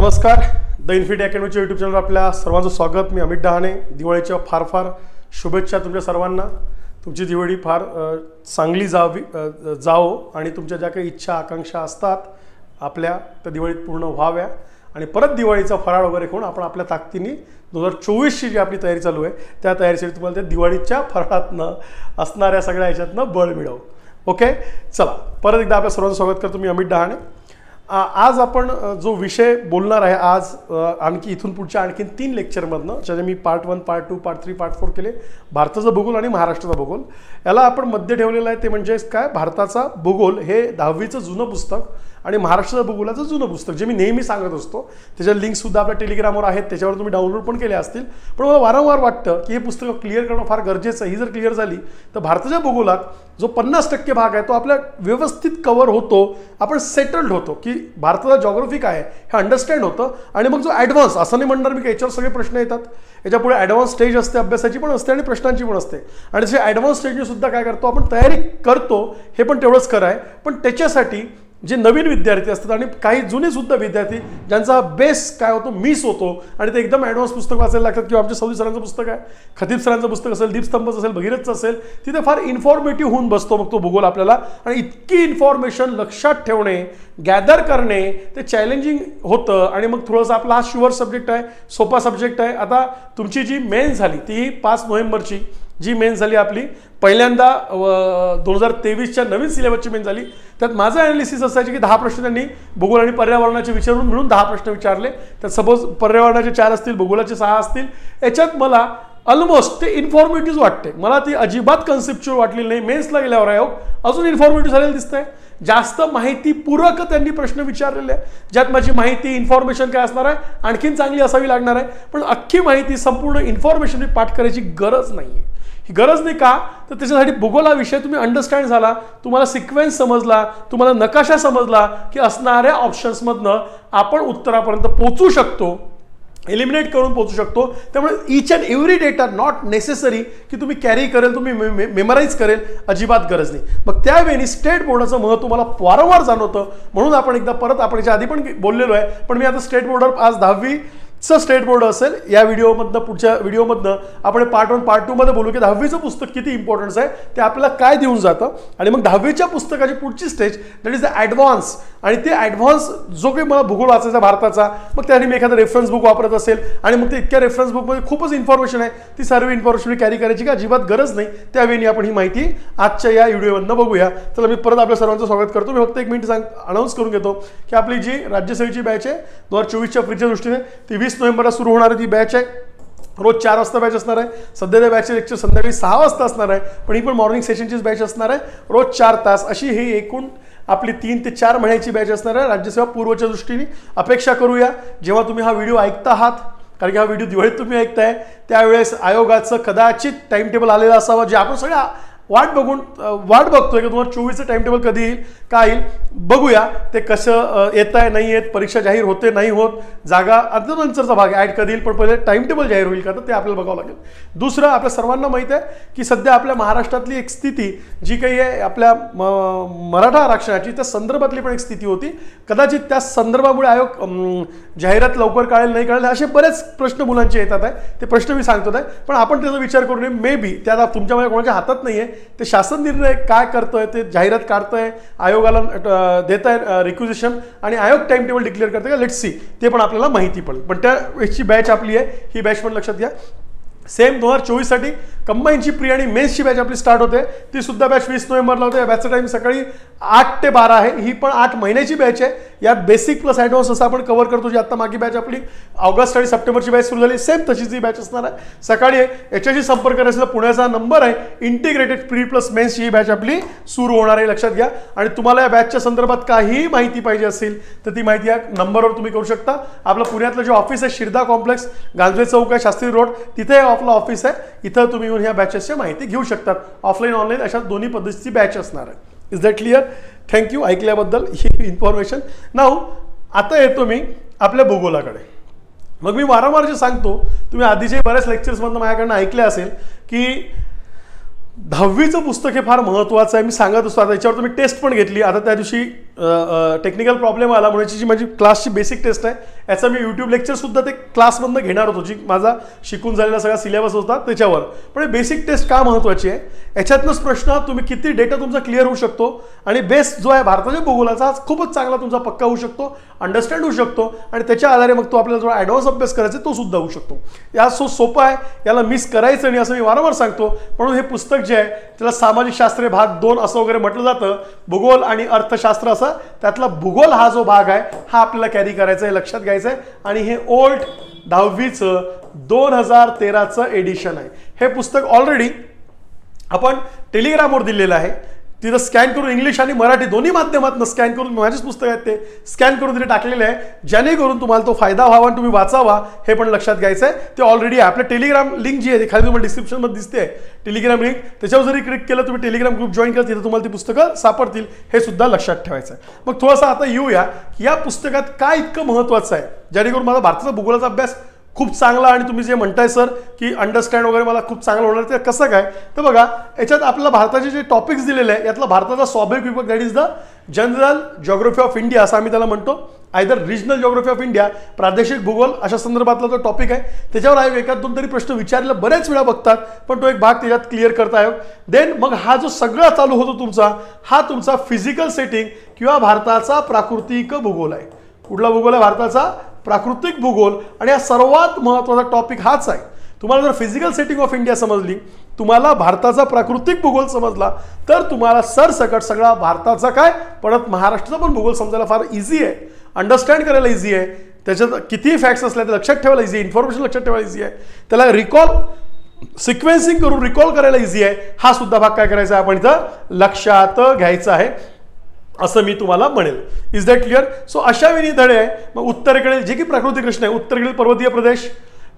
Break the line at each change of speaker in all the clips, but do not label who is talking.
नमस्कार, the infinity अकॅडमीच्या YouTube चॅनलवर आपल्या सर्वांचं स्वागत। मी अमित डहाणे। दिवाळीच्या फार फार शुभेच्छा तुमच्या सर्वांना। तुमची दिवाळी फार चांगली जावो आणि तुमच्या ज्या काही इच्छा आकांक्षा असतात आपल्या त्या दिवाळीत पूर्ण व्हाव्या आणि परत दिवाळीचा फराळ वगैरे करून आपण आपल्या ताकदीने 2024ची जी आपली तयारी चालू आहे त्या तयारीसाठी तुम्हाला त्या दिवाळीच्या फराळातनं असणाऱ्या सगळ्या ह्याच्यातनं बळ मिळव। ओके, चला परत एकदा आपल्या सर्वांचं स्वागत करतो। मी अमित डहाणे। आज आपण जो विषय बोलणार आहे आज आणखी इथून पुढच्या आणखीन 3 लेक्चरमधनं, ज्याचे मी पार्ट 1, पार्ट 2, पार्ट 3, पार्ट 4 केले, भारताचा भूगोल आणि महाराष्ट्राचा भूगोल। याला आपण मध्ये ठेवलेलं आहे ते म्हणजे काय, भारताचा भूगोल हे 10वीचं जुनं पुस्तक आणि महाराष्ट्राचा भूगोलाचं जुनं पुस्तक, जे मी नेहमी सांगत असतो। त्याच्या लिंकसुद्धा आपल्या टेलिग्रामवर आहेत, त्याच्यावर तुम्ही डाउनलोड पण केले असतील। पण मला वारंवार वाटतं की हे पुस्तक क्लिअर करणं फार गरजेचं आहे। ही जर क्लिअर झाली तर भारताच्या भूगोलात जो 50% भाग आहे तो आपल्या व्यवस्थित कव्हर होतो, आपण सेटल्ड होतो की भारताचा जॉग्राफी काय आहे हे अंडरस्टँड होतं। आणि मग जो ॲडव्हान्स, असं नाही म्हणणार मी की याच्यावर सगळे प्रश्न येतात, याच्यापुढे ॲडव्हान्स स्टेज असते, अभ्यासाची पण असते आणि प्रश्नांची पण असते। आणि जसे ॲडव्हान्स स्टेजने सुद्धा काय करतो आपण, तयारी करतो, हे पण तेवढंच खरं आहे। पण त्याच्यासाठी जे नवीन विद्यार्थी असतात आणि काही जुने सुद्धा विद्यार्थी ज्यांचा बेस काय होतो, मिस होतो आणि ते एकदम ॲडव्हान्स पुस्तक वाचायला लागतात। किंवा आमच्या सौदी सरांचं पुस्तक आहे, खतीब सरांचं पुस्तक असेल, दीपस्तंभचं असेल, भगीरथचं असेल, तिथे फार इन्फॉर्मेटिव्ह होऊन बसतो मग तो भूगोल आपल्याला। आणि इतकी इन्फॉर्मेशन लक्षात ठेवणे, गॅदर करणे ते चॅलेंजिंग होतं। आणि मग थोडंसं आपला हा शुअर सब्जेक्ट आहे, सोपा सब्जेक्ट आहे। आता तुमची जी मेन झाली ती 5 नोव्हेंबरची जी मेन झाली आपली, पहिल्यांदा 2023च्या नवीन सिलेबसची मेन झाली। त्यात माझं ॲनालिसिस असायचे की 10 प्रश्न त्यांनी भूगोल आणि पर्यावरणाचे विचारून मिळून 10 प्रश्न विचारले। त्यात सपोज पर्यावरणाचे 4 असतील, भूगोलाचे 6 असतील। याच्यात मला ऑलमोस्ट ते इन्फॉर्मेटिव्ह वाटते, मला ती अजिबात कन्सेप्च्युअल वाटलेली नाही। मेन्सला गेल्यावर आहे अजून इन्फॉर्मेटिव्ह झालेलं दिसतंय। जास्त माहिती पूरक त्यांनी प्रश्न विचारलेले आहे, ज्यात माझी माहिती इन्फॉर्मेशन काय असणार आहे आणखीन चांगली असावी लागणार आहे। पण अख्खी माहिती संपूर्ण इन्फॉर्मेशन पाठ करायची गरज नाही आहे। ही गरज नाही का, तर त्याच्यासाठी भूगोल हा विषय तुम्ही अंडरस्टँड झाला, तुम्हाला सिक्वेन्स समजला, तुम्हाला नकाशा समजला की असणाऱ्या ऑप्शन्समधनं आपण उत्तरापर्यंत पोहोचू शकतो, एलिमिनेट करून पोहोचू शकतो। त्यामुळे each and every data not necessary की तुम्ही कॅरी करेल, तुम्ही मेमराईज करेल, अजिबात गरज नाही। मग त्यावेळी स्टेट बोर्डाचं महत्त्व मला वारंवार जाणवतं। म्हणून आपण एकदा परत, आपण याच्या आधी पण बोललेलो आहे, पण मी आता स्टेट बोर्डवर आज 10वीचं स्टेट बोर्ड असेल या व्हिडिओमधनं, पुढच्या व्हिडिओमधनं आपण पार्ट 1, पार्ट 2 मध्ये बोलू की 10वीचं पुस्तक किती इम्पॉर्टन्स आहे, ते आपल्याला काय देऊन जातं। आणि मग 10वीच्या पुस्तकाची पुढची stage that is the advance. आणि ते ॲडव्हान्स जो काही मला भूगोल वाचायचा भारताचा, मग त्यासाठी मी एखादा रेफरन्स बुक वापरत असेल आणि मग ते इतक्या रेफरन्स बुकमध्ये खूपच इन्फॉर्मेशन आहे, ती सर्व इन्फॉर्मेशन कॅरी करायची का अजिबात गरज नाही। त्यावेळी आपण ही माहिती आजच्या या व्हिडिओमधनं बघूया। चला मी परत आपल्या सर्वांचं स्वागत करतो। मी फक्त 1 मिनिट अनाऊन्स करून घेतो की आपली जी राज्यसेवेची बॅच आहे 2024च्या फ्रीच्या दृष्टीने ती 20 नोव्हेंबरला सुरू होणारी ती बॅच आहे। रोज 4 वाजता बॅच असणार आहे। सध्या त्या बॅचचे लेक्चर संध्याकाळी 6 वाजता असणार आहे, पण ही पण मॉर्निंग सेशनचीच बॅच असणार आहे, रोज 4 तास। अशी ही एकूण आपली 3 ते 4 महिन्याची बॅच असणार आहे राज्यसेवा पूर्वच्या दृष्टीने। अपेक्षा करूया जेव्हा तुम्ही हा व्हिडिओ ऐकता आहात, कारण की हा व्हिडिओ दिवाळीत तुम्ही ऐकताय, त्यावेळेस आयोगाचं कदाचित टाइम टेबल आलेलं असावं, जे आपण सगळ्या वाट बघतोय की 2024चं टाइम टेबल कधी येईल, काय येईल, बघूया ते कसं येत आहे, नाही येत, परीक्षा जाहीर होते नाही होत, जागा आता नंतरचा भाग ॲड कधी येईल, पण पहिले टाइम टेबल जाहीर होईल का, तर ते आपल्याला बघावं लागेल। दुसरं, आपल्या सर्वांना माहीत आहे की सध्या आपल्या महाराष्ट्रातली एक स्थिती जी काही आहे आपल्या मराठा आरक्षणाची, त्या संदर्भातली पण एक स्थिती होती। कदाचित त्या संदर्भामुळे आयोग जाहिरात लवकर काढेल नाही काढेल असे बरेच प्रश्न मुलांचे येतात आहे, ते प्रश्न मी सांगतो आहे। पण आपण त्याचा विचार करू नये, मे बी त्या आता तुमच्या कोणाच्या हातात नाही आहे, ते शासन निर्णय काय करतोय, ते जाहिरात काढतंय, आयोगाला देत आहे रिक्विजिशन आणि आयोग टाइम टेबल डिक्लेअर करते का, लेट्स सी, ते पण आपल्याला माहिती पडेल। पण त्या वेळची बॅच आपली आहे, ही बॅच पण लक्षात घ्या। सेम 2024साठी कंबाईनची प्री आणि मेन्सची बॅच आपली स्टार्ट होते, ती सुद्धा बॅच 20 नोव्हेंबरला होते। या बॅचचा टाइम सकाळी 8 ते 12 आहे। ही पण 8 महिन्याची बॅच आहे। यात बेसिक प्लस ॲडव्हान्स असं आपण कव्हर करतो, जी आता मागे बॅच आपली ऑगस्ट आणि सप्टेंबरची बॅच सुरू झाली, सेम तशीच ही बॅच असणार आहे। सकाळी याच्याशी संपर्क करायचा पुण्याचा नंबर आहे, इंटिग्रेटेड प्री प्लस मेन्सची ही बॅच आपली सुरू होणार आहे, लक्षात घ्या। आणि तुम्हाला या बॅचच्या संदर्भात काही माहिती पाहिजे असेल तर ती माहिती या नंबरवर तुम्ही करू शकता। आपलं पुण्यातलं जे ऑफिस आहे शिरदा कॉम्प्लेक्स, गांजवे चौक आहे, शास्त्री रोड, तिथे आपलं ऑफिस आहे। इथं तुम्ही येऊन ह्या बॅचेसची माहिती घेऊ शकतात। ऑफलाईन ऑनलाईन अशा दोन्ही पद्धतीची बॅच असणार आहे। Is that clear? थँक्यू ऐकल्याबद्दल ही इन्फॉर्मेशन। नाऊ आता येतो मी आपल्या भूगोलाकडे। मग मी वारंवार जे सांगतो, तुम्ही आधीचे बऱ्याच लेक्चर्समधनं माझ्याकडनं ऐकले असेल की 10वीचं पुस्तक हे फार महत्त्वाचं आहे। मी सांगत असतो, आता याच्यावर तुम्ही टेस्ट पण घेतली, आता त्या दिवशी टेक्निकल प्रॉब्लेम आला म्हणून जी माझी क्लासची बेसिक टेस्ट आहे याचा मी यूट्यूब लेक्चरसुद्धा ते क्लासमधनं घेणार होतो, जी माझा शिकून झालेला सगळा सिलेबस होता त्याच्यावर. पण बेसिक टेस्ट का महत्त्वाची आहे, याच्यातनंच प्रश्न तुम्ही किती डेटा तुमचा क्लिअर होऊ शकतो आणि बेस जो आहे भारताच्या भूगोलाचा हा खूपच चांगला तुमचा पक्का होऊ शकतो, अंडरस्टँड होऊ शकतो आणि त्याच्या आधारे मग तो आपल्याला जो ॲडव्हान्स अभ्यास करायचा तो सुद्धा होऊ शकतो. या सोपा आहे, याला मिस करायचं नाही असं मी वारंवार सांगतो. म्हणून हे पुस्तक जे आहे त्याला सामाजिक शास्त्रे भाग 2 असं वगैरे म्हटलं जातं, भूगोल आणि अर्थशास्त्र असं. त्यातला भूगोल हा जो भाग आहे हा आपल्याला कॅरी करायचा आहे, लक्षात घ्यायचं आहे. आणि हे ओल्ड 10वीचं 2013चं एडिशन आहे. हे पुस्तक ऑलरेडी आपण टेलिग्रामवर दिलेलं आहे, तिथं स्कॅन करून इंग्लिश आणि मराठी दोन्ही माध्यमातून स्कॅन करून, माझेच पुस्तक आहेत ते स्कॅन करून तिथे टाकलेले आहे, जेणेकरून तुम्हाला तो फायदा व्हावा आणि तुम्ही वाचावा हे पण लक्षात घ्यायचं आहे. ते ऑलरेडी आहे. आपल्या टेलिग्राम लिंक जी आहे ती खाली तुम्हाला डिस्क्रिप्शनमध्ये दिसते, टेलिग्राम लिंक, त्याच्यावर जरी क्लिक केलं तुम्ही टेलिग्राम ग्रुप जॉईन केलं तिथे तुम्हाला ती पुस्तकं सापडतील, हे सुद्धा लक्षात ठेवायचं आहे. मग थोडंसं आता येऊया की या पुस्तकात काय इतकं महत्त्वाचं आहे जेणेकरून माझा भारताचा भूगोलाचा अभ्यास खूप चांगला आणि तुम्ही जे म्हणताय सर की अंडरस्टँड वगैरे मला खूप चांगलं होणार, ते कसं काय. तर बघा याच्यात आपल्याला भारताचे जे टॉपिक्स दिलेले आहे यातला भारताचा स्वाभाविक विभाग, that is the general geography of India असं आम्ही त्याला म्हणतो, either regional geography of India, प्रादेशिक भूगोल अशा संदर्भातला जो टॉपिक आहे त्याच्यावर आहे. एकात 2 तरी प्रश्न विचारले बऱ्याच वेळा बघतात, पण तो एक भाग त्याच्यात क्लिअर करता येईल. देन मग हा जो सगळा चालू होतो तुमचा, हा तुमचा फिजिकल सेटिंग किंवा भारताचा प्राकृतिक भूगोल आहे. कुठला भूगोल आहे? भारताचा प्राकृतिक भूगोल. आणि हा सर्वात महत्त्वाचा टॉपिक हाच आहे. तुम्हाला जर फिजिकल सेटिंग ऑफ इंडिया समजली, तुम्हाला भारताचा प्राकृतिक भूगोल समजला, तर तुम्हाला सरसकट सगळा भारताचा काय परत महाराष्ट्राचा पण भूगोल समजायला फार इझी आहे, अंडरस्टँड करायला इझी आहे. त्याच्यात कितीही फॅक्ट्स असल्या तर लक्षात ठेवायला इझी आहे, इन्फॉर्मेशन लक्षात ठेवायला इझी आहे, त्याला रिकॉल सिक्वेन्सिंग करून रिकॉल करायला इझी आहे. हा सुद्धा भाग काय करायचा आहे आपण इथं लक्षात घ्यायचा आहे असं मी तुम्हाला म्हणेल. Is that clear? सो अशा विनी धडे आहे. मग उत्तरेकडील जे की प्राकृतिक कृष्ण आहे, उत्तरेकडील पर्वतीय प्रदेश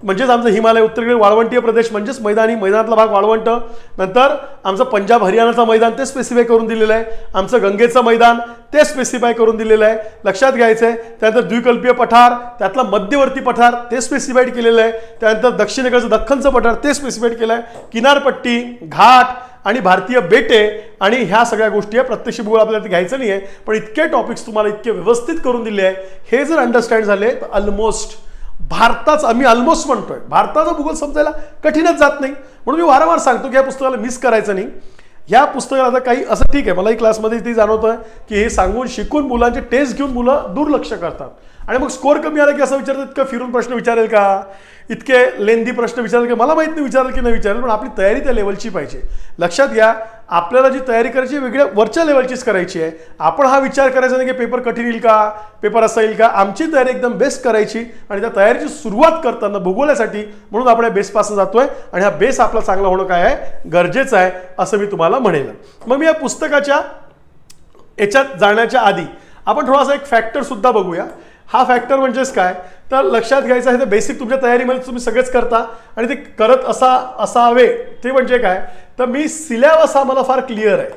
म्हणजेच आमचं हिमालय, उत्तरेकडील वाळवंटीय प्रदेश म्हणजेच मैदानातला भाग वाळवंट, नंतर आमचं पंजाब हरियाणाचं मैदान ते स्पेसिफाय करून दिलेलं आहे, आमचं गंगेचं मैदान ते स्पेसिफाय करून दिलेलं आहे, लक्षात घ्यायचं आहे. त्यानंतर द्विकल्पीय पठार, त्यातला मध्यवर्ती पठार ते स्पेसिफाईड केलेलं आहे. त्यानंतर दक्षिणेकडचं दख्खनचं पठार ते स्पेसिफाईड केलं आहे, किनारपट्टी, घाट आणि भारतीय बेटे आणि ह्या सगळ्या गोष्टी आहे. प्रत्यक्ष भूगोल आपल्याला घ्यायचं नाही आहे, पण इतके टॉपिक्स तुम्हाला इतके व्यवस्थित करून दिले आहे, हे जर अंडरस्टँड झाले तर ऑलमोस्ट भारताचा, आम्ही ऑलमोस्ट म्हणतोय, भारताचा भूगोल समजायला कठीणच जात नाही. म्हणून मी वारंवार सांगतो की या पुस्तकाला मिस करायचं नाही. या पुस्तकाला आता काही असं ठीक आहे, मलाही क्लासमध्ये ती जाणवतंय की हे सांगून शिकून मुलांचे टेस्ट घेऊन मुलं दुर्लक्ष करतात आणि मग स्कोर कमी आला की असं विचारतात, इतकं फिरून प्रश्न विचारेल का, इतके लेंदी प्रश्न विचारेल की, मला माहित नाही विचारेल की नाही विचारेल, पण आपली तयारी त्या लेवलची पाहिजे. लक्षात घ्या, आपल्याला जी तयारी करायची वेगळ्या वरच्या लेवलचीच करायची आहे. आपण हा विचार करायचा नाही की पेपर कठीण येईल का, पेपर असा येईल का. आमची तयारी एकदम बेस्ट करायची आणि त्या तयारीची सुरुवात करताना भूगोलासाठी म्हणून आपण या बेसपासून जातोय आणि हा बेस आपला चांगला होणं काय आहे गरजेचं आहे असं मी तुम्हाला म्हणेल. मग मी या पुस्तकाच्या याच्यात जाण्याच्या आधी आपण थोडासा एक फॅक्टर सुद्धा बघूया. हा फॅक्टर म्हणजेच काय तर लक्षात घ्यायचं आहे, ते बेसिक तुमच्या तयारीमध्ये तुम्ही सगळेच करता आणि ते करत असावे. ते म्हणजे काय तर मी सिलेबस हा मला फार क्लिअर आहे.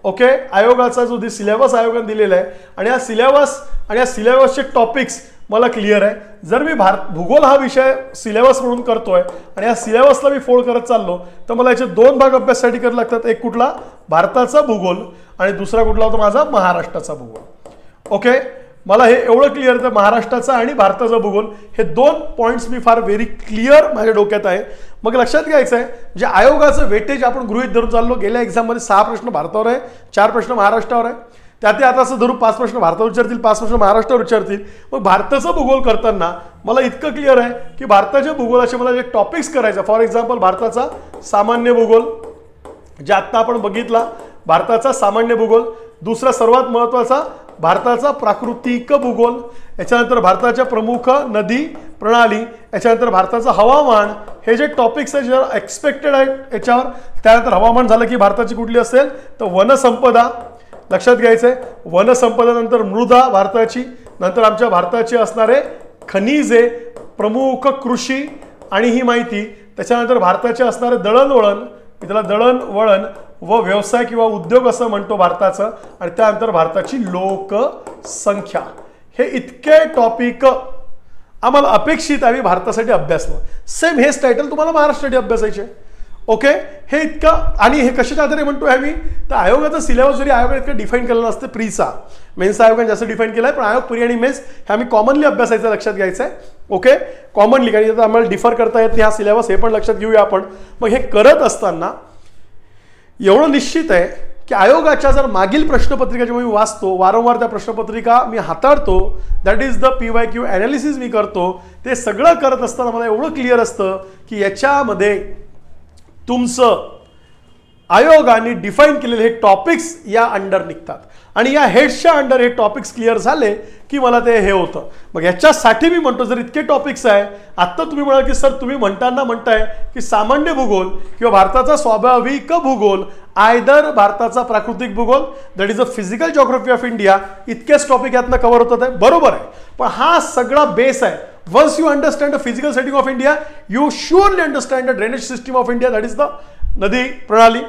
ओके, आयोगाचा जो सिलेबस आयोगाने दिलेला आहे आणि हा सिलेबस आणि या सिलेबसचे टॉपिक्स मला क्लिअर आहे. जर मी भूगोल हा विषय सिलेबस म्हणून करतोय आणि या सिलेबसला मी फोल्ड करत चाललो तर मला याचे 2 भाग अभ्यासासाठी करावे लागतात. एक कुठला भारताचा भूगोल आणि दुसरा कुठला होता माझा महाराष्ट्राचा भूगोल. ओके, मला हे एवढं क्लिअर आहे, महाराष्ट्राचा आणि भारताचा भूगोल हे 2 पॉईंट्स मी फार व्हेरी क्लिअर माझ्या डोक्यात आहे. मग लक्षात घ्यायचं आहे जे आयोगाचं वेटेज आपण गृहीत धरून चाललो, गेल्या एक्झाममध्ये 6 प्रश्न भारतावर आहे, 4 प्रश्न महाराष्ट्रावर आहे. त्यात आता असं धरून 5 प्रश्न भारतावर विचारतील, 5 प्रश्न महाराष्ट्रावर विचारतील. मग भारताचा भूगोल करताना मला इतकं क्लिअर आहे की भारताच्या भूगोलाचे मला जे टॉपिक्स करायचं, फॉर एक्झाम्पल भारताचा सामान्य भूगोल जे आत्ता आपण बघितला, भारताचा सामान्य भूगोल. दुसरा सर्वात महत्त्वाचा भारताचा प्राकृतिक भूगोल, याच्यानंतर भारताच्या प्रमुख नदी प्रणाली, याच्यानंतर भारताचं हवामान. हे जे टॉपिक्स आहे जे एक्सपेक्टेड आहेत याच्यावर. त्यानंतर हवामान झालं की भारताची कुठली असेल तर वनसंपदा, लक्षात घ्यायचं आहे, वनसंपदा. नंतर मृदा भारताची, नंतर आमच्या भारताची असणारे खनिजे, प्रमुख कृषी आणि ही माहिती. त्याच्यानंतर भारताचे असणारे दळणवळण, त्याला दळणवळण व व्यवसाय किंवा उद्योग असं म्हणतो भारताचं. आणि त्यानंतर भारताची लोकसंख्या. हे इतके टॉपिक आम्हाला अपेक्षित आहे भारतासाठी अभ्यासणं. सेम हेच टायटल तुम्हाला महाराष्ट्रासाठी अभ्यासायचे. ओके, हे इतकं. आणि हे कशाच्या आधारे म्हणतोय आम्ही, तर आयोगाचा सिलेबस जरी आयोगाने इतकं डिफाईन केलं नसतं प्रीचा, मेन्सचा आयोगाने जास्त डिफाईन केलं आहे, पण आयोग प्री आणि मेन्स हे आम्ही कॉमनली अभ्यासायचं लक्षात घ्यायचं आहे. ओके, कॉमनली, कारण आता आम्हाला डिफर करता येत नाही हा सिलेबस, हे पण लक्षात घेऊया आपण. मग हे करत असताना एवढं निश्चित आहे की आयोगाच्या जर मागील प्रश्नपत्रिका जेव्हा मी वाचतो, वारंवार त्या प्रश्नपत्रिका मी हाताळतो, that is the PYQ analysis मी करतो, ते सगळं करत असताना मला एवढं क्लिअर असतं की याच्यामध्ये तुमचं आयोगाने डिफाईन केलेले हे टॉपिक्स या अंडर निघतात आणि या हेड्सच्या अंडर हे टॉपिक्स क्लिअर झाले की मला ते हे होतं. मग याच्यासाठी मी म्हणतो, जर इतके टॉपिक्स आहे, आत्ता तुम्ही म्हणाल की सर तुम्ही म्हणताय की सामान्य भूगोल किंवा भारताचा स्वाभाविक भूगोल, आयदर भारताचा प्राकृतिक भूगोल, that is a physical geography of India, इतकेच टॉपिक यातनं कव्हर होतात आहे. बरोबर आहे, पण हा सगळा बेस आहे. Once you understand the physical setting of India, you surely understand the drainage system of India, that is the नदी प्रणाली.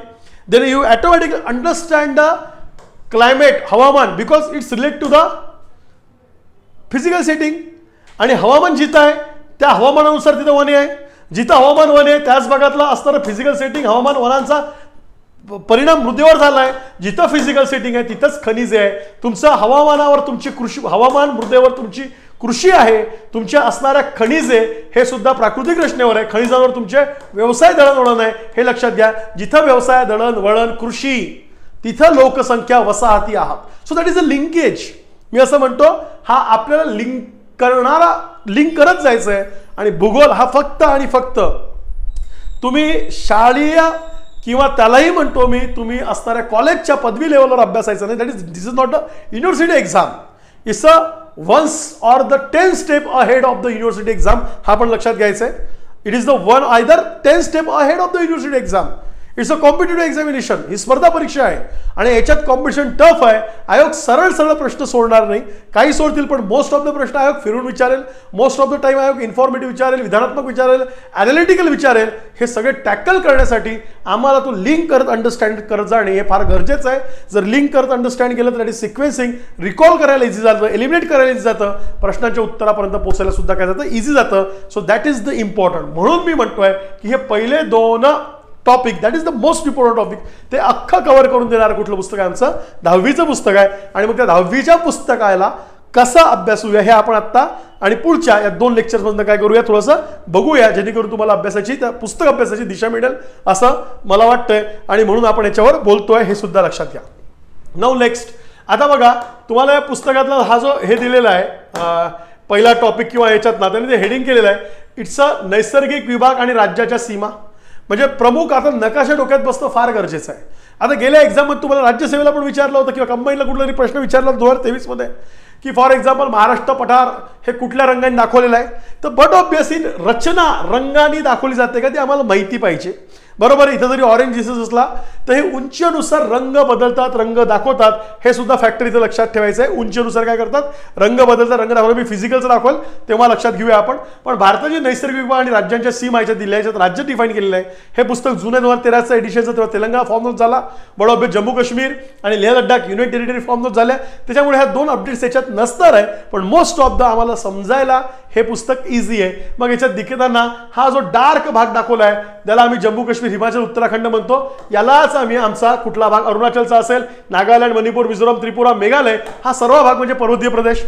Then you automatically understand the climate, हवामान, because it's relate to the physical setting. आणि हवामान जिथं आहे त्या हवामानानुसार तिथं वने आहे, जिथं हवामान वन आहे त्याच भागातला असणारं फिजिकल सेटिंग, हवामान वनांचा परिणाम मृदेवर झाला आहे. जिथं फिजिकल सेटिंग आहे तिथंच खनिजे आहे. तुमचं हवामानावर तुमची कृषी, हवामान मृदेवर तुमची कृषी आहे, तुमच्या असणाऱ्या खनिजे हे सुद्धा प्राकृतिक रचनेवर आहे. खनिजांवर तुमचे व्यवसाय दळणवळण आहे, हे लक्षात घ्या. जिथं व्यवसाय दळणवळण कृषी, तिथं लोकसंख्या वसाहती आहात. So that is a linkage. मी असं म्हणतो, हा आपल्याला लिंक करत जायचं आहे. आणि भूगोल हा फक्त आणि फक्त तुम्ही शाळेय किंवा त्यालाही म्हणतो मी, तुम्ही असणाऱ्या कॉलेजच्या पदवी लेवलवर अभ्यासायचं नाही. This is not a university exam, it's a once or the 10 step ahead of the university exam. हा पण लक्षात घ्यायचा आहे. It is the one either 10 step ahead of the university exam. It's a competitive examination, ही स्पर्धा परीक्षा आहे आणि याच्यात कॉम्पिटिशन टफ आहे. आयोग सरळ प्रश्न सोडणार नाही, काही सोडतील, पण मोस्ट ऑफ द प्रश्न आयोग फिरून विचारेल. मोस्ट ऑफ द टाइम आयोग इन्फॉर्मेटिव्ह विचारेल, विधानात्मक विचारेल, ॲनालिटिकल विचारेल. हे सगळे टॅकल करण्यासाठी आम्हाला तो लिंक करत अंडरस्टँड करत जाणे हे फार गरजेचं आहे. जर लिंक करत अंडरस्टँड केलं तर दॅट इज सिक्वेन्सिंग, रिकॉल करायला इझी जातं, एलिमिनेट करायला इझी जातं, प्रश्नांच्या उत्तरापर्यंत पोहोचायला सुद्धा काय जातं, इझी जातं. So that is the important. म्हणून मी म्हणतोय की हे पहिले 2 topic, that is the most important topic, ते अख्खं कव्हर करून देणारं कुठलं पुस्तक आहे, आमचं 10वीचं पुस्तक आहे. आणि मग त्या 10वीच्या पुस्तकाला कसा अभ्यासूया हे आपण आत्ता आणि पुढच्या या 2 लेक्चर्समधनं काय करूया, थोडंसं बघूया, जेणेकरून तुम्हाला अभ्यासाची, त्या पुस्तक अभ्यासाची दिशा मिळेल असं मला वाटतंय. आणि म्हणून आपण याच्यावर बोलतोय, हे सुद्धा लक्षात घ्या. नाऊ नेक्स्ट, आता बघा तुम्हाला या पुस्तकातला हा जो हे दिलेला आहे पहिला टॉपिक किंवा याच्यात ना त्यांनी ते हेडिंग केलेलं आहे, इट्स अ नैसर्गिक विभाग आणि राज्याच्या सीमा. म्हणजे प्रमुख आता नकाशा डोक्यात बसणं फार गरजेचं आहे. आता गेल्या एक्झाममध्ये तुम्हाला राज्यसेवेला पण विचारलं होतं किंवा कंबाईनला कुठला तरी प्रश्न विचारला 2023 मध्ये की फॉर एक्झाम्पल महाराष्ट्र पठार हे कुठल्या रंगाने दाखवलेलं आहे. तर बट ऑब्वियसली रचना रंगाने दाखवली जाते का ते आम्हाला माहिती पाहिजे. बरोबर, इथं जरी ऑरेंज दिसत असला तर हे उंचीनुसार रंग बदलतात, रंग दाखवतात, हे सुद्धा फॅक्टर इथं लक्षात ठेवायचं आहे. उंचीनुसार काय करतात, रंग बदलतात, रंग दाखवतात. मी फिजिकलचं दाखवलं तेव्हा लक्षात घेऊया आपण. पण भारताची नैसर्गिक विभाग आणि राज्यांच्या सीमा याच्यात दिल्या, याच्यात राज्य डिफाईन केलेलं आहे. हे पुस्तक जुने 2013चं एडिशनचं, तेव्हा तेलंगणा फॉर्म झाला, बरोबर जम्मू काश्मीर आणि Leh Ladakh union territory form झाल्या. त्याच्यामुळे ह्या 2 अपडेट्स याच्यात नसणार आहे, पण मोस्ट ऑफ द आम्हाला समजायला हे पुस्तक इझी आहे. मग याच्यात दिखताना हा जो डार्क भाग दाखवला आहे त्याला आम्ही जम्मू काश्मीर, हिमाचल, उत्तराखंड म्हणतो. यालाच आम्ही आमचा कुठला भाग, अरुणाचलचा असेल, नागालँड, मणिपूर, मिझोराम, त्रिपुरा, मेघालय, हा सर्व भाग म्हणजे पर्वतीय प्रदेश.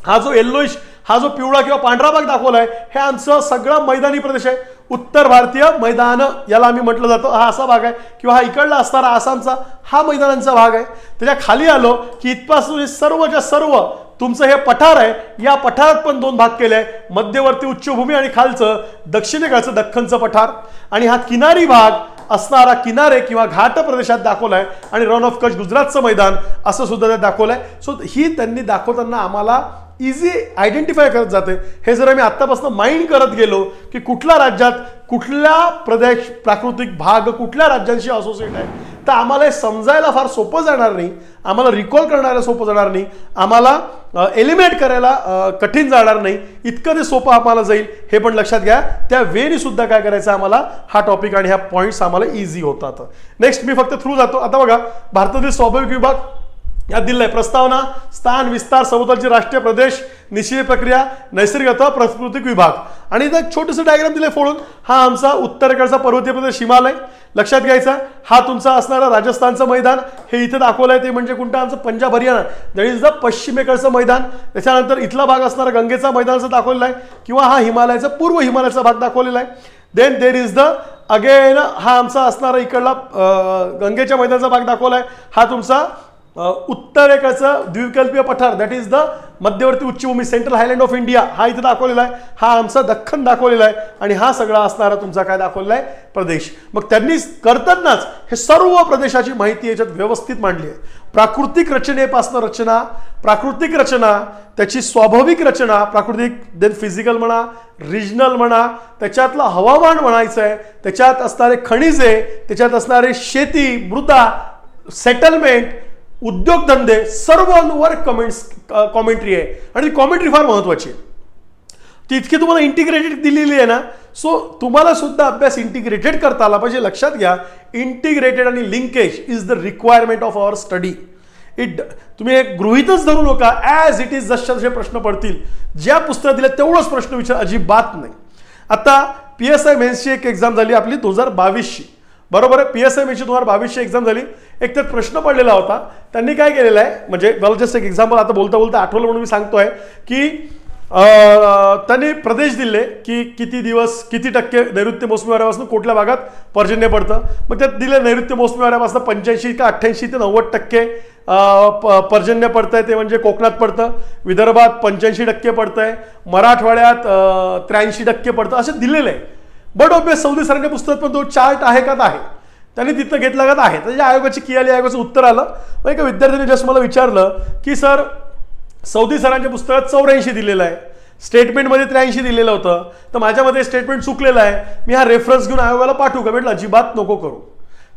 हा जो येल्लोइश, हा जो पिवळा किंवा पांढरा भाग दाखवला आहे हे आमचं सगळं मैदानी प्रदेश आहे. उत्तर भारतीय मैदान याला आम्ही म्हटलं जातं, हा असा भाग आहे. किंवा हा इकडला असणारा आसामचा हा मैदानांचा भाग आहे. त्याच्या खाली आलो की इथपासून सर्वच्या सर्व तुमचं हे पठार आहे. या पठारात पण 2 भाग केले आहे, मध्यवर्ती उच्चभूमी आणि खालचं दक्षिणेकडचं दख्खनचं पठार. आणि हा किनारी भाग असणारा किनारे किंवा घाट प्रदेशात दाखवला आहे. आणि रन ऑफ कच्छ गुजरातचं मैदान असं सुद्धा त्यात दाखवलं आहे. सो ही त्यांनी दाखवताना आम्हाला इझी आयडेंटिफाय करत जाते. हे जर आम्ही आत्तापासून माइंड करत गेलो की कुठल्या राज्यात कुठला प्रदेश, प्राकृतिक भाग कुठल्या राज्यांशी असोसिएट आहे, तर आम्हाला हे समजायला फार सोपं जाणार नाही, आम्हाला रिकॉल करण्याला सोपं जाणार नाही, आम्हाला एलिमिनेट करायला कठीण जाणार नाही. इतकं ते सोपं आम्हाला जाईल, हे पण लक्षात घ्या. त्या वेळी सुद्धा काय करायचं आम्हाला, हा टॉपिक आणि ह्या पॉईंट्स आम्हाला इझी होतात. नेक्स्ट मी फक्त थ्रू जातो. आता बघा भारतातील स्वाभाविक विभाग यात दिलाय, प्रस्तावना, स्थान, विस्तार, सभोवतालचे राष्ट्रीय प्रदेश, निश्चित प्रक्रिया, नैसर्गिक अथवा प्राकृतिक विभाग. आणि इथं एक छोटंसं डायग्राम दिलंय फोडून. हा आमचा उत्तरेकडचा पर्वतीय प्रदेश हिमालय लक्षात घ्यायचा. हा तुमचा असणारा राजस्थानचं मैदान हे इथं दाखवलंय, ते म्हणजे कोणतं आमचं Punjab Haryana, that is the पश्चिमेकडचं मैदान. त्याच्यानंतर इथला भाग असणारा गंगेचा मैदानाचा दाखवलेला आहे, किंवा हा हिमालयाचा पूर्व हिमालयाचा भाग दाखवलेला आहे. Then there is the again हा आमचा असणारा इकडला गंगेच्या मैदानाचा भाग दाखवलाय. हा तुमचा उत्तरेकडचा द्विकल्पीय पठार, दॅट इज द मध्यवर्ती उच्चभूमी, सेंट्रल हायलँड ऑफ इंडिया, हा इथे दाखवलेला आहे. हा आमचा दख्खन दाखवलेला आहे. आणि हा सगळा असणारा तुमचा काय दाखवलेला आहे, प्रदेश. मग त्यांनी करतानाच हे सर्व प्रदेशाची माहिती याच्यात व्यवस्थित मांडली आहे. प्राकृतिक रचनेपासून रचना, प्राकृतिक रचना, त्याची स्वाभाविक रचना, प्राकृतिक, देन फिजिकल म्हणा, रिजनल म्हणा, त्याच्यातलं हवामान म्हणायचं आहे, त्याच्यात असणारे खनिजे, त्याच्यात असणारे शेती, मृदा, सेटलमेंट, उद्योगधंदे, सर्वांवर कॉमेंट्री आहे. आणि कॉमेंट्री फार महत्वाची आहे. ती इतकी तुम्हाला इंटिग्रेटेड दिलेली आहे ना, सो तुम्हाला सुद्धा अभ्यास इंटिग्रेटेड करता आला पाहिजे. लक्षात घ्या, इंटिग्रेटेड आणि linkage is the requirement of our study. तुम्ही एक गृहीतच धरू नका ॲज इट इज, जसे जसे प्रश्न पडतील ज्या पुस्तकात दिले तेवढंच प्रश्न विचार, अजिबात नाही. आता PSI मेन्सची एक एक्झाम झाली आपली 2022ची, बरोबर आहे. PSI मेन्सची 2022ची एक्झाम झाली. एक तर प्रश्न पडलेला होता, त्यांनी काय केलेलं आहे, म्हणजे मला जस्ट एक एक्झाम्पल आता बोलता बोलता आठवलं म्हणून मी सांगतोय की त्यांनी प्रदेश दिले की किती दिवस, किती टक्के नैऋत्य मोसमी वाऱ्यापासून कुठल्या भागात पर्जन्य पडतं. मग त्यात दिले नैऋत्य मोसमी वाऱ्यापासून 85 का 88 ते 90% पर्जन्य पडतंय, ते म्हणजे कोकणात पडतं, विदर्भात 85% पडतंय, मराठवाड्यात 83% पडतं, असं दिलेलं आहे. बट ऑब्वियस सौदी सरांच्या पुस्तकात पण तो चार्ट आहे का, आहे त्यांनी तिथं घेतला का, आहे. त्याच्या आयोगाची कियाली आयोगाचं उत्तर आलं. मग एका विद्यार्थ्यांनी जस्ट मला विचारलं की सर सौदी सरांच्या पुस्तकात 84 दिलेलं आहे, स्टेटमेंटमध्ये 83 दिलेलं होतं, तर माझ्यामध्ये स्टेटमेंट चुकलेलं आहे, मी हा रेफरन्स घेऊन आयोगाला पाठवू का. म्हटलं अजिबात नको करू.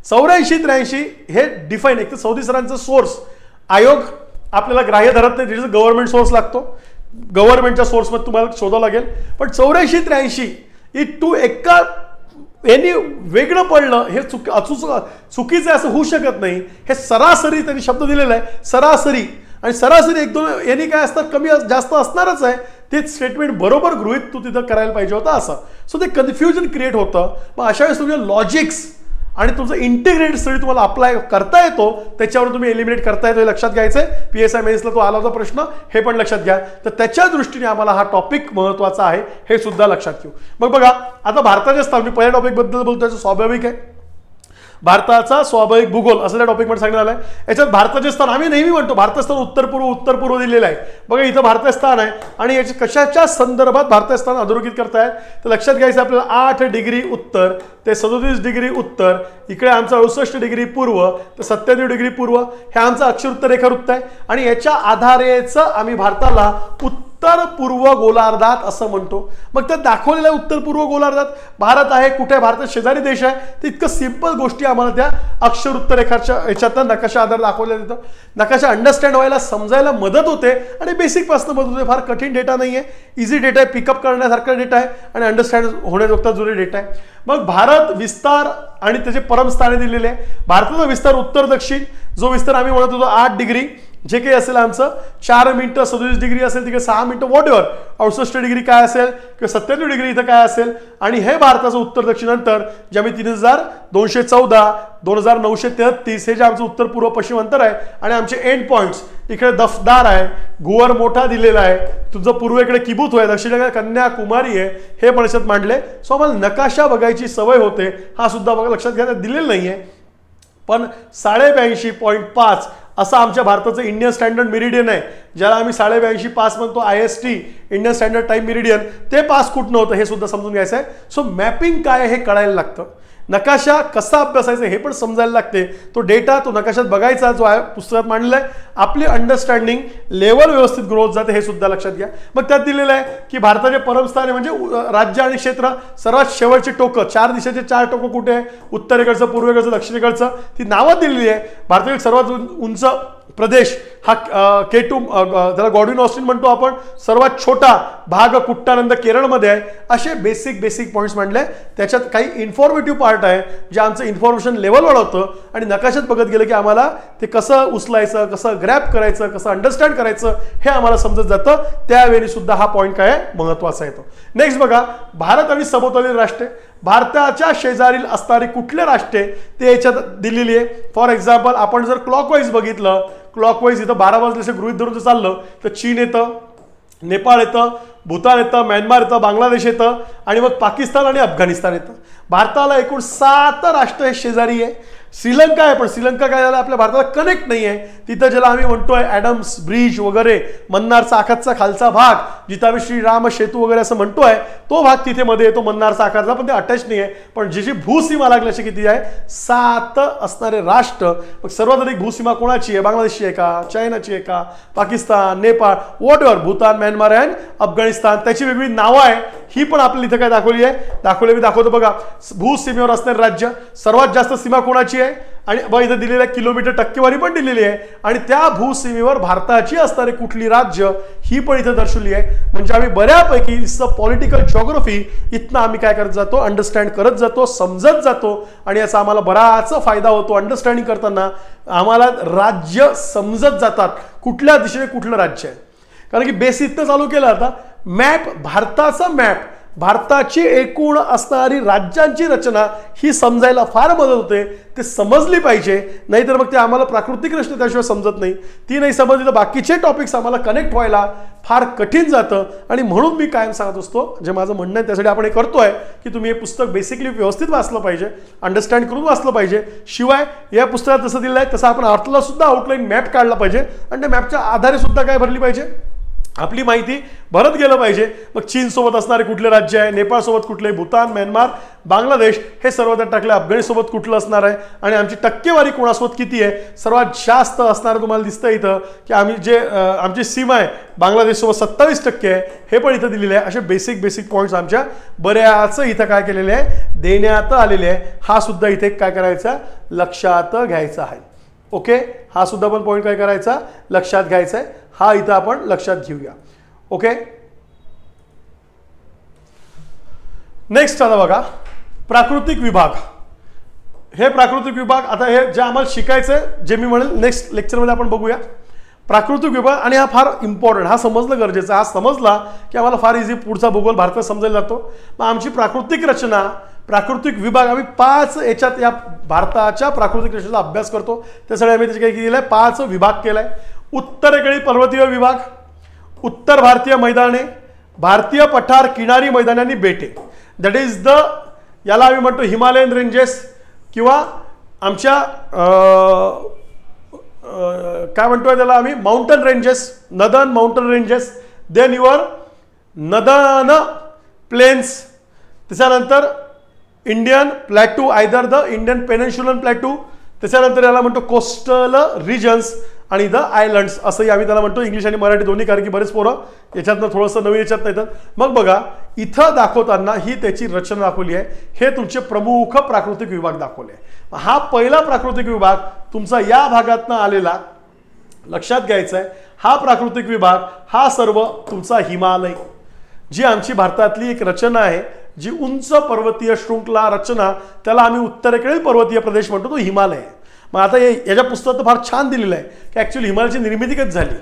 84-83 हे डिफाईन, एक तर सौदी सरांचं सोर्स आयोग आपल्याला ग्राह्य धरत नाही, तिथे गव्हर्नमेंट सोर्स लागतो, गव्हर्नमेंटच्या सोर्समध्ये तुम्हाला शोधावं लागेल. पण 84-83 इट टू एका यांनी वेगळं पडलं हे चुकीचं असं होऊ शकत नाही. हे सरासरी त्यांनी शब्द दिलेला आहे, सरासरी, आणि सरासरी 1-2 यांनी काय असतं, कमी जास्त असणारच आहे. ते स्टेटमेंट बरोबर गृहीत तू तिथं करायला पाहिजे होतं असं. सो ते कन्फ्युजन क्रिएट होतं. मग अशा वेळेस तुमचे लॉजिक्स आणि तुमचं इंटिग्रेटेड स्टडी तुम्हाला अप्लाय करता येतो, त्याच्यावर तुम्ही एलिमिनेट करता येतो, हे लक्षात घ्यायचं आहे. PSI मेन्सला तो आला होता प्रश्न, हे पण लक्षात घ्या. तर त्याच्या दृष्टीने आम्हाला हा टॉपिक महत्त्वाचा आहे, हे सुद्धा लक्षात घेऊ. मग बघा, आता भारताचे स्थान, मी पहिल्या टॉपिकबद्दल बोलतोय, स्वाभाविक आहे, भारताचा स्वाभाविक भूगोल असं त्या टॉपिकमध्ये सांगण्यात आलं आहे. याच्यात भारताचे स्थान आम्ही नेहमी म्हणतो भारताचे स्थान उत्तर पूर्व दिलेलं आहे. बघा इथं भारताचे स्थान आहे, आणि याच्या कशाच्या संदर्भात भारताचे स्थान अधोरेखित करतायत, तर लक्षात घ्यायचं आपल्याला 8 डिग्री उत्तर ते 37 डिग्री उत्तर, इकडे आमचा 68 डिग्री पूर्व ते 97 डिग्री पूर्व, हे आमचं अक्षर रेखावृत्त आहे. आणि याच्या आधारेच आम्ही भारताला उत्तर पूर्व गोलार्धात असं म्हणतो. मग त्यात दाखवलेलं आहे उत्तर पूर्व गोलार्धात भारत आहे, कुठे भारतात शेजारी देश आहे. तर इतकं सिंपल गोष्टी आम्हाला त्या अक्षर उत्तर रेखाच्या याच्यात नकाशा आधार दाखवल्या तिथं. नकाशा अंडरस्टँड व्हायला, समजायला मदत होते, आणि बेसिक पासून मदत होते. फार कठीण डेटा नाही आहे, इझी डेटा आहे, पिकअप करण्यासारखा डेटा आहे, आणि अंडरस्टँड होण्याजोगता जुने डेटा आहे. मग भारत विस्तार आणि त्याचे परमस्थाने दिलेले आहे. भारताचा विस्तार उत्तर दक्षिण, जो विस्तार आम्ही म्हणत होतो 8 डिग्री, जे काही असेल आमचं 4 मिनिटं 37 डिग्री असेल, तिकडे 6 मिनिटं वॉटएव्हर, 68 डिग्री काय असेल किंवा 97 डिग्री इथं काय असेल. आणि हे भारताचं उत्तर दक्षिण अंतर, जे आम्ही 3214, 2933 हे जे आमचं उत्तर पूर्व पश्चिम अंतर आहे. आणि आमचे एंड पॉइंट्स इकडे दफदार आहे, गुवर मोठा दिलेला आहे, तुमचं पूर्वेकडे किबूत आहे, दक्षिणेकडे कन्याकुमारी आहे, हे पण याच्यात मांडले. सो आम्हाला नकाशा बघायची सवय होते, हा सुद्धा बघा लक्षात घ्या, दिलेलं नाही आहे. पण 82.5 असं आमच्या भारताचं इंडियन स्टँडर्ड मेरिडियन आहे, ज्याला आम्ही 82.5 म्हणतो, IST Indian standard time meridian. ते पास कुठनं होतं हे सुद्धा समजून घ्यायचं आहे. सो मॅपिंग काय हे कळायला लागतं, नकाशा कसा अभ्यासायचा हे पण समजायला लागते. तो डेटा, तो नकाशात बघायचा जो आहे पुस्तकात मांडलेला आहे, आपली अंडरस्टँडिंग लेवल व्यवस्थित ग्रोथ जाते, हे सुद्धा लक्षात घ्या. मग त्यात दिलेलं आहे की भारताचे परमस्थाने म्हणजे राज्य आणि क्षेत्र, सर्वात शेवटचे टोकं, 4 दिशेचे 4 टोकं कुठे आहे, उत्तरेकडचं, पूर्वेकडचं, दक्षिणेकडचं, ती नावं दिलेली आहे. भारतातील सर्वात उंच प्रदेश हा K2 त्याला गॉडविन ऑस्टिन म्हणतो आपण, सर्वात छोटा भाग कुट्टानंद केरळमध्ये आहे. असे बेसिक पॉईंट्स मांडले. त्याच्यात काही इन्फॉर्मेटिव्ह पार्ट आहे जे आमचं इन्फॉर्मेशन लेवल वाढवतं आणि नकाशात बघत गेलं की आम्हाला ते कसं उचलायचं, कसं ग्रॅप करायचं, कसं अंडरस्टँड करायचं हे आम्हाला समजत जातं. त्यावेळी सुद्धा हा पॉईंट काय आहे महत्त्वाचा येतो. नेक्स्ट बघा, भारत आणि सभोवतालील राष्ट्रे, भारताच्या शेजारील असणारी कुठले राष्ट्रे ते याच्यात दिलेली आहे. फॉर एक्झाम्पल आपण जर क्लॉकवाईज बघितलं, क्लॉकवाईज इथं 12 वाजले गृहीत धरून जर चाललं तर चीन येतं, नेपाळ येतं, भूतान येतं, म्यानमार येतं, बांगलादेश येतं आणि मग पाकिस्तान आणि अफगाणिस्तान येतं. भारताला एकूण 7 राष्ट्र हे शेजारी आहे. श्रीलंका आहे, पण श्रीलंका काय झालं आपल्या भारताला कनेक्ट नाही आहे. तिथं ज्याला आम्ही म्हणतोय ॲडम्स ब्रिज वगैरे, मन्नारचा आखातचा खालचा भाग, जिथं आम्ही श्रीराम सेतू वगैरे असं म्हणतोय, तो भाग तिथे मध्ये येतो मन्नारचा आखातला, पण ते अटॅच नाही आहे. पण जी भूसीमा लागली अशी किती आहे 7 असणारे राष्ट्र. मग सर्वात अधिक भूसीमा कोणाची आहे? बांगलादेशची आहे का, चायनाची आहे का, Pakistan, Nepal, what ever, Bhutan, Myanmar and Afghanistan. त्याची वेगळी नावं आहे, ही पण आपल्याला इथं काय दाखवली आहे, मी दाखवतो बघा. भूसीमेवर असणारे राज्य, सर्वात जास्त सीमा कोणाची आहे आणि बघा इथं दिलेलं आहे, किलोमीटर टक्केवारी पण दिलेली आहे आणि त्या भूसीमेवर भारताची असणारी कुठली राज्य ही पण इथं दर्शवली आहे. म्हणजे आम्ही बऱ्यापैकी पॉलिटिकल जॉग्राफी इथनं आम्ही काय करत जातो, अंडरस्टँड करत जातो, समजत जातो आणि याचा आम्हाला बराच फायदा होतो. अंडरस्टँडिंग करताना आम्हाला राज्य समजत जातात, कुठल्या दिशेने कुठलं राज्य आहे. कारण की बेस इथनं चालू केलं आता मॅप, भारताचा मॅप, भारताची एकूण असणारी राज्यांची रचना ही समजायला फार मदत होते. ते समजली पाहिजे, नाहीतर मग ते आम्हाला प्राकृतिक रचना त्याशिवाय समजत नाही. ती नाही समजली तर बाकीचे टॉपिक्स आम्हाला कनेक्ट व्हायला फार कठीण जातं. आणि म्हणून मी कायम सांगत असतो, जे माझं म्हणणं आहे त्यासाठी आपण हे करतोय की तुम्ही हे पुस्तक बेसिकली व्यवस्थित वाचलं पाहिजे, अंडरस्टँड करून वाचलं पाहिजे. शिवाय या पुस्तकात जसं दिलं आहे तसं आपण अर्थला सुद्धा आउटलाईन मॅप काढला पाहिजे आणि त्या मॅपच्या आधारे सुद्धा काय भरली पाहिजे, आपली माहिती भरत गेलं पाहिजे. मग चीन सोबत असणारे कुठले राज्य आहे, नेपाळ सोबत कुठले, भूतान, म्यानमार, बांगलादेश हे सर्व त्यात टाकले, अफगाणिस्तानसोबत कुठलं असणार आहे आणि आमची टक्केवारी कोणासोबत किती आहे. सर्वात जास्त असणारं तुम्हाला दिसतं इथं की आमची सीमा आहे बांगलादेशसोबत 27% आहे, हे पण इथं दिलेले आहे. असे बेसिक पॉईंट्स आमच्या बऱ्याच इथं काय केलेले आहे, देण्यात आलेले आहे. हा सुद्धा इथे काय करायचा, लक्षात घ्यायचा आहे. ओके, हा सुद्धा पण पॉईंट काय करायचा, लक्षात घ्यायचा आहे. हा इथं आपण लक्षात घेऊया. ओके, नेक्स्ट आता बघा प्राकृतिक विभाग. हे प्राकृतिक विभाग आता हे जे आम्हाला शिकायचं, जे मी म्हणेल नेक्स्ट लेक्चरमध्ये आपण बघूया. प्राकृतिक विभाग, आणि हा फार इम्पॉर्टंट, हा समजणं गरजेचं. हा समजला की आम्हाला फार इझी पुढचा भूगोल भारतात समजायला जातो. मग आमची प्राकृतिक रचना, प्राकृतिक विभाग आम्ही 5 याच्यात या भारताच्या प्राकृतिक रचनेचा अभ्यास करतो. त्यासाठी आम्ही त्याचे काय केलेलं आहे, 5 विभाग केलाय. उत्तरेकडील पर्वतीय विभाग, उत्तर भारतीय मैदाने, भारतीय पठार, किनारी मैदाने आणि बेटे, दॅट इज द, याला आम्ही म्हणतो हिमालयन रेंजेस किंवा आमच्या काय म्हणतोय त्याला आम्ही mountain ranges, northern mountain ranges, then your northern plains, त्याच्यानंतर Indian plateau, either the Indian peninsular plateau, त्याच्यानंतर याला म्हणतो कोस्टल रिजन्स आणि द आयलंड्स, असंही आम्ही त्याला म्हणतो, इंग्लिश आणि मराठी दोन्ही. कारण की बरेच पोरं याच्यातनं थोडंसं नवीन याच्यात नाही. तर मग बघा इथं दाखवताना ही त्याची रचना दाखवली आहे. हे तुमचे प्रमुख प्राकृतिक विभाग दाखवले. हा पहिला प्राकृतिक विभाग तुमचा या भागातनं आलेला, लक्षात घ्यायचा आहे. हा प्राकृतिक विभाग हा सर्व तुमचा हिमालय, जी आमची भारतातली एक रचना आहे, जी उंच पर्वतीय शृंखला रचना, त्याला आम्ही उत्तरेकडील पर्वतीय प्रदेश म्हणतो, तो हिमालय आहे. मग आता याच्या पुस्तकात फार छान दिलेलं आहे की ॲक्च्युली हिमालयाची निर्मिती कधी झाली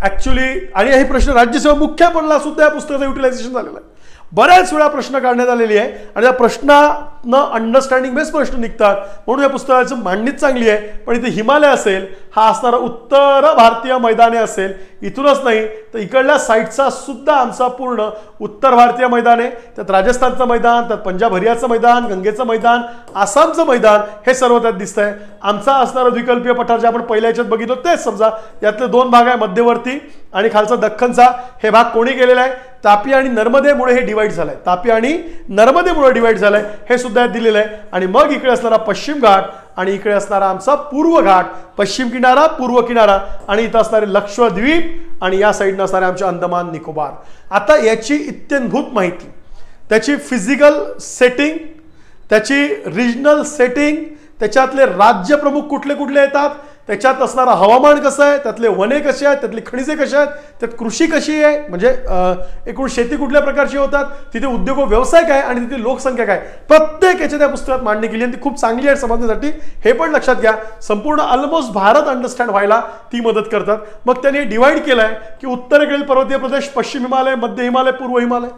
ॲक्च्युली, आणि हे प्रश्न राज्यसेवा मुख्य पडला सुद्धा या पुस्तकाचं युटिलायझेशन झालेलं आहे. बऱ्याच वेळा प्रश्न काढण्यात आलेली आहे आणि त्या प्रश्नानं अंडरस्टँडिंग बेस प्रश्न निघतात, म्हणून या पुस्तकाची मांडणीच चांगली आहे. पण इथे हिमालय असेल, हा असणारा उत्तर भारतीय मैदाने असेल, इथूनच नाही तर इकडल्या साईडचा सुद्धा आमचा पूर्ण उत्तर भारतीय मैदाने, त्यात राजस्थानचं मैदान, त्यात पंजाब हरियाणाचं मैदान, गंगेचं मैदान, आसामचं मैदान, हे सर्व त्यात दिसतंय. आमचा असणारा द्विकल्पीय पठार जे आपण पहिल्या याच्यात बघितलं तेच, समजा यातले 2 भाग आहे, मध्यवर्ती आणि खालचा दख्खनचा. हे भाग कोणी केलेला आहे, तापी आणि नर्मदेमुळे हे डिवाइड झालंय, तापी आणि नर्मदेमुळे डिवाइड झालंय, हे सुद्धा दिलेलं आहे. आणि मग इकडे असणारा पश्चिम घाट आणि इकडे असणारा आमचा पूर्व घाट, पश्चिम किनारा, पूर्व किनारा, आणि इथं असणारे लक्षद्वीप आणि या साईडनं असणारे आमचे अंदमान निकोबार. आता याची इत्यंभूत माहिती, त्याची फिजिकल सेटिंग, त्याची रिजनल सेटिंग, त्याच्यातले राज्य प्रमुख कुठले कुठले येतात, त्याच्यात असणारं हवामान कसं आहे, त्यातले वने कसे आहेत, त्यातली खनिजे कशी आहेत, त्यात कृषी कशी आहे, म्हणजे एकूण शेती कुठल्या प्रकारची होतात, तिथे उद्योग व्यवसाय काय आणि तिथे लोकसंख्या काय, प्रत्येक याच्या त्या पुस्तकात मांडणी केली आणि ती खूप चांगली आहे समजण्यासाठी. हे पण लक्षात घ्या, संपूर्ण ऑलमोस्ट भारत अंडरस्टँड व्हायला ती मदत करतात. मग त्यांनी डिवाइड केलंय की उत्तरेकडील पर्वतीय प्रदेश, पश्चिम हिमालय, मध्य हिमालय, पूर्व हिमालय.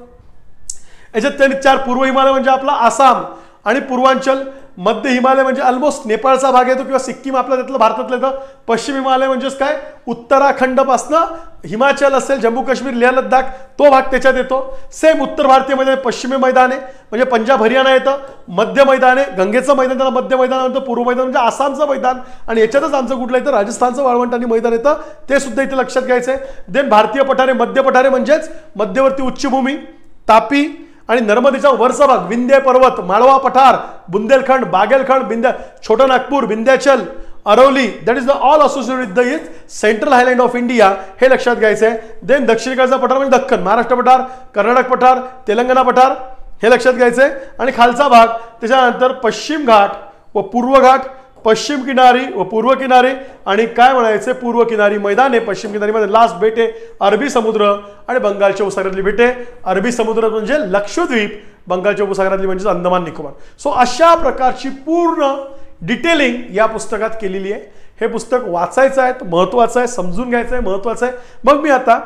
याच्यात त्यांनी 4 पूर्व हिमालय म्हणजे आपला आसाम आणि पूर्वांचल, मध्य हिमालय म्हणजे ऑलमोस्ट नेपाळचा भाग येतो किंवा सिक्कीम आपला त्यातलं भारतातलं येतं. पश्चिम हिमालय म्हणजेच काय, उत्तराखंडपासनं हिमाचल असेल, जम्मू काश्मीर, लेह लडाख तो भाग त्याच्यात येतो. सेम उत्तर भारतीयमध्ये पश्चिमी मैदान आहे म्हणजे पंजाब हरियाणा येतं. मध्य मैदान आहे, गंगेचं मैदान त्याला मध्य मैदान म्हणतं. पूर्व मैदान म्हणजे आसामचं मैदान आणि याच्यातच आमचं कुठलं येतं, राजस्थानचं वाळवंट आणि मैदान येतं, ते सुद्धा इथे लक्षात घ्यायचं आहे. देन भारतीय पठारे, मध्य पठारे म्हणजेच मध्यवर्ती उच्चभूमी, तापी आणि नर्मदेचा वरचा भाग, विंध्य पर्वत, माळवा पठार, बुंदेलखंड, बागेलखंड, छोटा Nagpur, Vindhyachal, Aravalli, that is the all associated with the is central Highland of India, हे लक्षात घ्यायचं आहे. देन दक्षिणेकडचा पठार म्हणजे दख्खन, महाराष्ट्र पठार, कर्नाटक पठार, तेलंगणा पठार, हे लक्षात घ्यायचं आहे. आणि खालचा भाग त्याच्यानंतर पश्चिम घाट व पूर्व घाट, पश्चिम किनारी व पूर्व किनारी आणि काय म्हणायचे पूर्व किनारी मैदाने, पश्चिम किनारीमध्ये लास्ट बेटे अरबी समुद्र आणि बंगालच्या उपसागरातली बेटे. अरबी समुद्र म्हणजे लक्षद्वीप, बंगालच्या उपसागरातली म्हणजे अंदमान निकोबार. सो अशा प्रकारची पूर्ण डिटेलिंग या पुस्तकात केलेली आहे. हे पुस्तक वाचायचं आहे, महत्त्वाचं आहे, समजून घ्यायचं आहे, महत्त्वाचं आहे. मग मी आता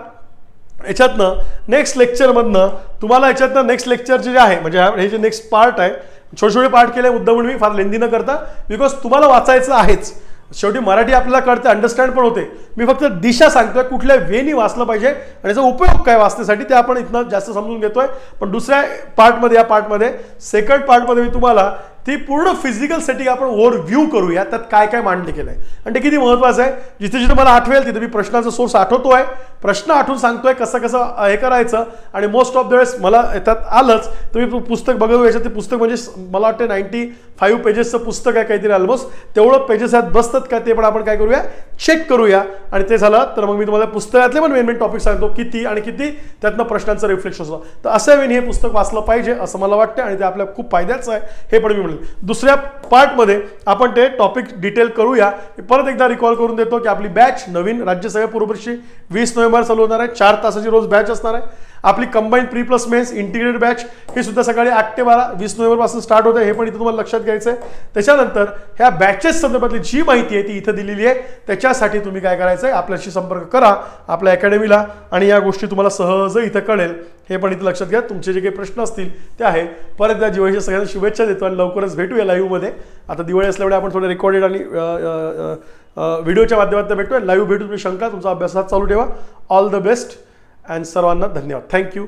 याच्यातनं नेक्स्ट लेक्चरमधनं तुम्हाला याच्यातनं नेक्स्ट लेक्चर जे आहे म्हणजे हे जे नेक्स्ट पार्ट आहे, छोटे छोटे पार्ट केले मुद्दा म्हणून मी फार लेंदी न करता, बिकॉज तुम्हाला वाचायचं आहेच. शेवटी मराठी आपल्याला कळते, अंडरस्टँड पण होते. मी फक्त दिशा सांगतोय कुठल्या वेनी वाचलं पाहिजे आणि याचा उपयोग काय वाचण्यासाठी ते आपण इथनं जास्त समजून घेतोय. पण दुसऱ्या पार्टमध्ये, या पार्टमध्ये सेकंड पार्टमध्ये मी तुम्हाला ती पूर्ण फिजिकल सेटिंग आपण ओव्हरव्ह्यू करूया, त्यात काय काय मांडणी केलंय आणि ते किती महत्त्वाचं आहे. जिथे जिथे मला आठवेल तिथे मी प्रश्नाचा सोर्स आठवतोय, प्रश्न आठवून सांगतोय कसं कसं हे करायचं. आणि मोस्ट ऑफ द वेळेस मला त्यात आलंच, तुम्ही पुस्तक बघू याच्यात. ते पुस्तक म्हणजे मला वाटतं 95 पेजेसचं पुस्तक आहे काहीतरी, ऑलमोस्ट तेवढं पेजेस आहेत बसतात का ते पण आपण काय करूया, चेक करूया. आणि ते झालं तर मग मी तुम्हाला पुस्तकातले पण मेन टॉपिक सांगतो किती आणि किती त्यातनं प्रश्नांचं रिफ्लेक्शन असतं. तर अशा वेळी हे पुस्तक वाचलं पाहिजे असं मला वाटतं आणि ते आपल्या खूप फायद्याचं आहे, हे पण मी म्हणेल. दुसऱ्या पार्टमध्ये आपण ते टॉपिक डिटेल करूया. परत एकदा रिकॉल करून देतो की आपली बॅच नवीन राज्यसेवा पूर्वपरीक्षा 20 नोव्हेंबर चालू होणार आहे. 4 तासाची रोज बॅच असणार आहे. आपली combine pre plus mains integrated batch ही सुद्धा सकाळी 8 ते 12 20 नोव्हेंबरपासून स्टार्ट होते, हे पण इथं तुम्हाला लक्षात घ्यायचं आहे. त्याच्यानंतर ह्या बॅचेस संदर्भातली जी माहिती आहे ती इथं दिलेली आहे. त्याच्यासाठी तुम्ही काय करायचं आहे, आपल्याशी संपर्क करा आपल्या अकॅडमीला आणि या गोष्टी तुम्हाला सहज इथं कळेल, हे पण इथं लक्षात घ्या. तुमचे जे काही प्रश्न असतील ते आहे. परत त्या दिवाळीच्या सगळ्यांना शुभेच्छा देतो आणि लवकरच भेटूया लाईव्हमध्ये. आता दिवाळी असल्यामुळे आपण थोडं रेकॉर्डेड आणि व्हिडिओच्या माध्यमातून भेटूया. लाईव्ह भेटू. तुम्ही शंका तुमचा अभ्यासात चालू ठेवा. ऑल द बेस्ट अँड सर्वांना धन्यवाद. थँक्यू.